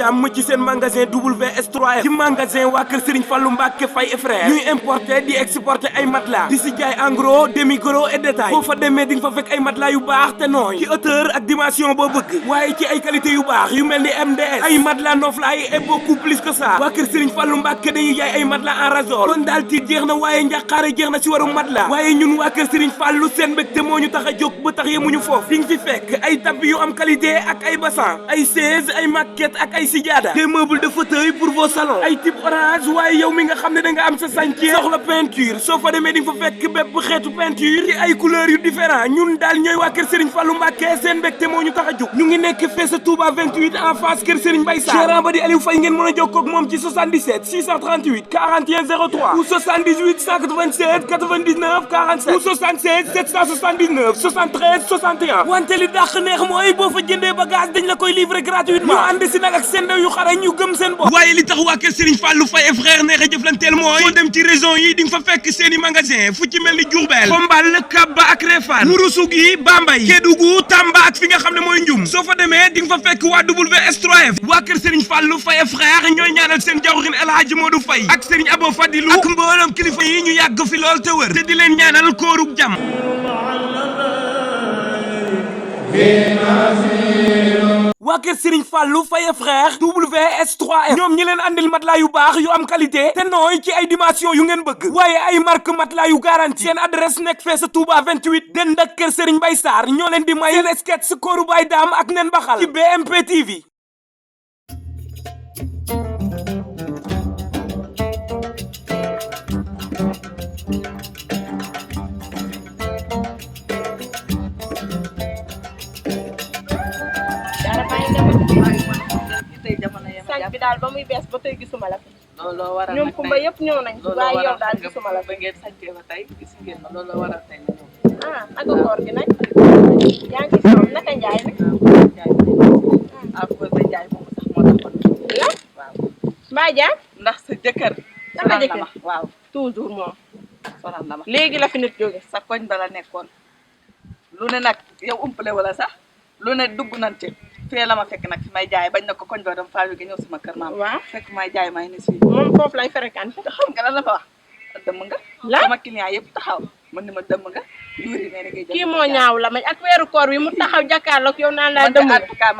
jàmm ci seen magasin WS3F ci magasin waa kër Serigne Fallou Mbacke Faye et frère ñuy importer di exporter ay matelas di si jaay en gros demi gros et détail boo fa demee di nga fa fekk ay matelas yu baax te nooy ci hauteur ak dimension boo bëgg waaye ci ay qualité yu baax yu mel ni MDS ay matelas noflaay et beaucoup plus que ça waa kër Serigne Fallou Mbacke dañuy jaay ay matelas en ressort kon daal tiit jeex na waaye njàqaare jeex na si waru matelas waaye ñun waa kër Serigne Fallou seen mbégte moo ñu tax a jóg ba tax yemuñu foofu di nga fi fekk ay tapis yu am qualité ak ay bassan ay chaise ay maquette ak ay sijaada des meubles de fauteuil pour vos salons ay type orange waaye yow mi nga xam ne da nga am sa chantier soxla peinture soo fa demee di nga fa fekk bépp xeetu peinture ci ay couleurs yu différent ñun daal ñooy waa kër Serigne Fallou Mbacke seen mbégte moo ñu tax a jóg ñu ngi nekk fee sa Touba 28 en face kër Serigne Mbaye Sarr gérant ba di Aliou Faye ngeen mën a jokkoo ak moom ci 77 638 41 03 ou 78 187 99 47 ou 76 779 73 61 wante li dàq neex mooy boo fa jëndee bagage dañ la koy livrer gratuitement ñu ànd si nag ak seen ndaw yu xarañ ñu gëm seen bopp waaye li tax waa kër Serigne Fallou Faye et frère neex a jëflanteel mooy foo dem ci région yi di nga fa fekk seeni magasin fu ci mel ni Diourbel Xombal Kabba ak Réfane Ourossogui Bambey Kédougou Tamba ak fi nga xam ne mooy Ndioum soo fa demee di nga fa fekk waa WS3F waa kër Serigne Fallou Faye et frère ñooy ñaanal seen jawrin El Hadji Modou Faye ak Serigne Abo Fadilou ak mboolem kilifa yi ñu yàgg fi lool te wër te di leen ñaanal koorug jàmm waa kër Serigne Fallou Faye frère WS3F ñoom ñi leen andil matelas yu baax yu am qualité te nooy ci ay dimension yu ngeen bëgg waaye ay marque matelas yu garanti seen adresse nekk fee sa Touba 28 den ak kër Serigne Mbaye Sarr ñoo leen di may seen sketch kooru Baye Dame ak nen baxal ci BMP TV sañ bi daal ba muy bees ba tey gisuma la looloo waral ñoom kumba yëpp ñëw nañ waaye yow daal gisuma la ba ngeen sañcee ba tey gis ngeen ma looloo waral tey ah ak koor gi nag yaa ngi soom naka njaay nag ah ko ba njaay moom sax moo taxoon la waaw mbaa jaay ndax sa jëkkër sama jëkkër waaw toujours moom sonal na ma léegi la fi nit jóge sa koñ bala nekkoon lu ne nag yow umpale wala sax lu ne dugg nañ ci fee la ma fekk nag fi may jaay bañ na ko koñ ba dem faa jóge ñëw sama kër maam waaw fekk may jaay may ni si moom foofu lay fréquenté xam nga lan la ma wax dëmm nga la sama client yëpp taxaw man ni ma dëmm nga yuuri nee na ngay jël kii moo ñaaw la mañ ak weeru koor wi mu taxaw jàkkaarloog yow naan laa dëmm en tout cas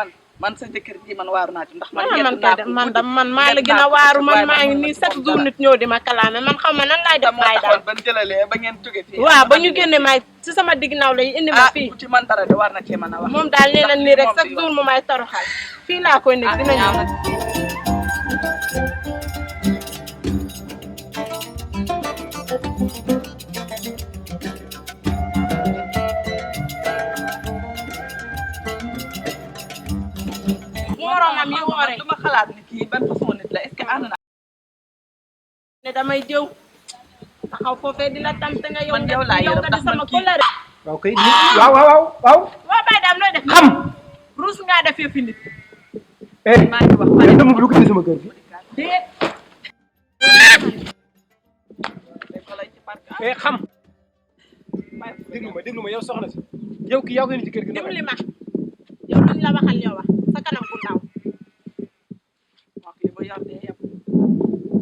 man sa jëkkër ji man waaru naa ci ndax man maa la gën a waaru man maa ngi nii chaque jour nit ñëw di ma kalaame man xam ma nan laay def baay daal ban jëlalee ba ngeen jóge fii waaw ba ñu génne may si sama digg naaw lay indi ma fii ku ci man dara de war na cee mën a wax moom daal nee na nii rek chaque jour mu may toroxal fii laa koy nekk dina ñëw moromam yi woore du ma xalaat ni kii ban façon nit la est-ce que ànd na ne damay jëw taxaw foofee di la tam te nga yow man yow laa yërëm nga ndax di sama man kii kolare waaw kay waaw Baye Dame looy def xam ruus ngaa defee fi nit maa ngi wax yéen dama lu ko indi sama kër gi déet xam déglu ma yow soxna si yow ki yaa ko indi ci kër gi dimbali ma yow luñ la waxal yow wax sa kanam bu ndaw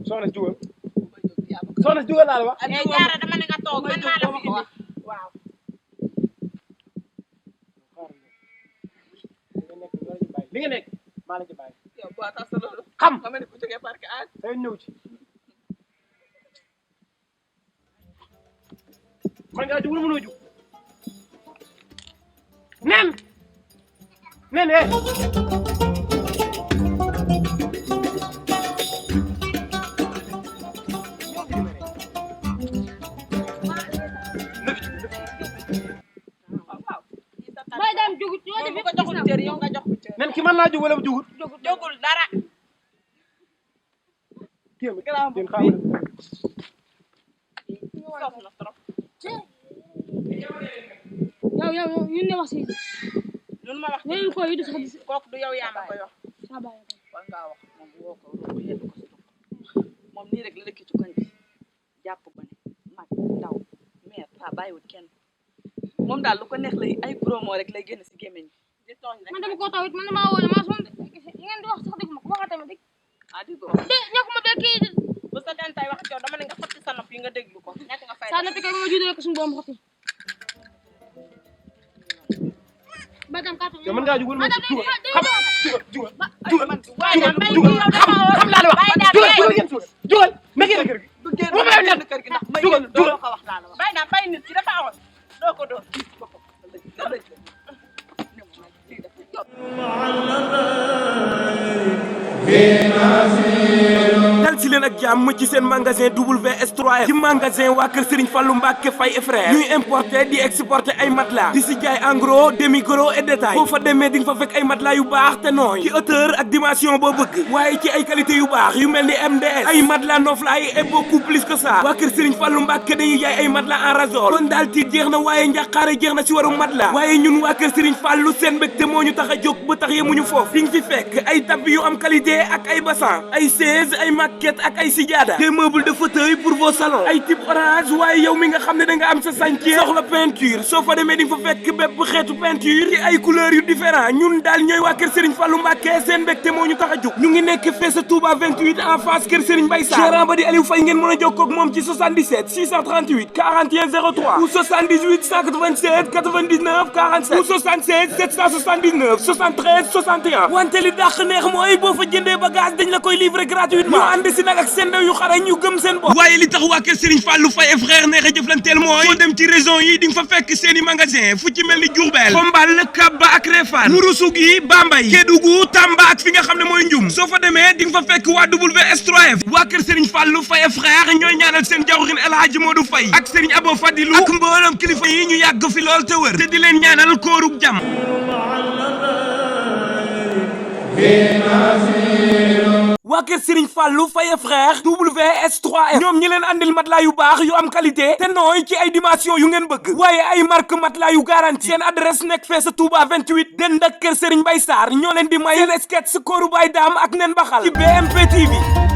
soxna si jugal soxna si jugal laa la wax jaara dama ne nga toog man maa la fi indi waaw li nga nekk maa la ci bàyyi yow bu tax sa loolu xam nga mel ni ku jógee parc aaj day ñëw ci man ngaa jug wala mënoo jug nen Baye Dame jugut yoo def ko joxul cër yow nga jox ko cër nen ki mën naa jug wala jugut jogul dara kii sof na trop yow ñun ne wax si ñun ma wax ñun ko yi du sax kooku du yow yaa ma koy wax sa baay war ngaa wax moom woo ko ko yedd ko si moom nii rek la dëkk ci koñ bi jàpp ko ne mag ndaw meer pa bàyyiwut kenn moom daal lu ko neex lay ay gros mots rek lay génn si gémmiñ di tooñ rek man dama ko tawit man dama woon ma son yi ngeen di wax sax dégg ma ko waxate ma dégg ah di ko de ñàkkuma be kii bu sa den tay wax ci yow dama ne nga xotti sa nopp yi nga déglu ko ñàkk nga fay saa na kay ma juddoo ko suñu borom xotti bagam ka yow mën ngaa jugul ma jugal jugal waaye daal may yow dafa xam laa la wax jugal ma génn kër gi du génn kër gi ndax may doo ko wax laa la wax bay naa bay nit ki dafa awoon doo ko doon dal si leen ak jàmm ci seen magasin WS3F ci magasin waa kër Serigne Fallou Mbacke Faye et frère ñuy importer di exporter ay matelas di si jaay en gros demi gros et détail boo fa demee di nga fa fekk ay matelas yu baax te nooy ci hauteur ak dimension boo bëgg waaye ci ay qualité yu baax yu mel ni MDS ay matelas noflaay et beaucoup plus que ça waa kër Serigne Fallou Mbacke dañuy jaay ay matelas en ressort kon daal tiit jeex na waaye njàqaare jeex na si waru matelas waaye ñun waa kër Serigne Fallou seen mbégte moo ñu tax a jóg ba tax yemuñu foofu di nga fi fekk ay tapis yu am qualité ak ay bassan ay chaise ay maquette ak ay sijaada des meubles de fauteuil pour vos salons ay type orange waaye yow mi nga xam ne da nga am sa chantier soxla peinture soo fa demee di nga fa fekk bépp xeetu peinture ci ay couleurs yu différent ñun daal ñooy waa kër Serigne Fallou Mbacke seen mbégte moo ñu tax a jóg ñu ngi nekk fee sa Touba 28 en face kër Serigne Mbaye Sarr gérant ba di Aliou Faye ngeen mën a jokkoo ak moom ci 77 638 41 03 ou 78 187 99 47 ou 76 779 73 61 wante li dàq neex mooy boo fa jëndee bagage dañ la koy livrer gratuitement ñu ànd si nag ak seen ndaw yu xarañ ñu gëm seen bopp waaye li tax waa kër Serigne Fallou Faye et frère neex a jëflanteel mooy foo dem ci région yi di nga fa fekk seeni magasin fu ci mel ni Diourbel Xombal Kaba ak Réfane Ourossogui Bambey Kédougou Tamba ak fi nga xam ne mooy Ndioum soo fa demee di nga fa fekk waa WS3F waa kër Serigne Fallou Faye et frère ñooy ñaanal seen jawrin El Hadji Modou Faye ak Serigne Abo Fadilou ak mboolam kilifa yi ñu yàgg fi lool te wër te di leen ñaanal koorug jàmm waa kër Serigne Fallou Faye frère WS3F ñoom ñi leen andil matelas yu baax yu am qualité te nooy ci ay dimension yu ngeen bëgg waaye ay marque matelas yu garanti seen adresse nekk fee sa Touba 28 dend ak kër Serigne Mbaye Sarr ñoo leen di may seen sketch kooru Baye Dame ak nen baxal ci BMP TV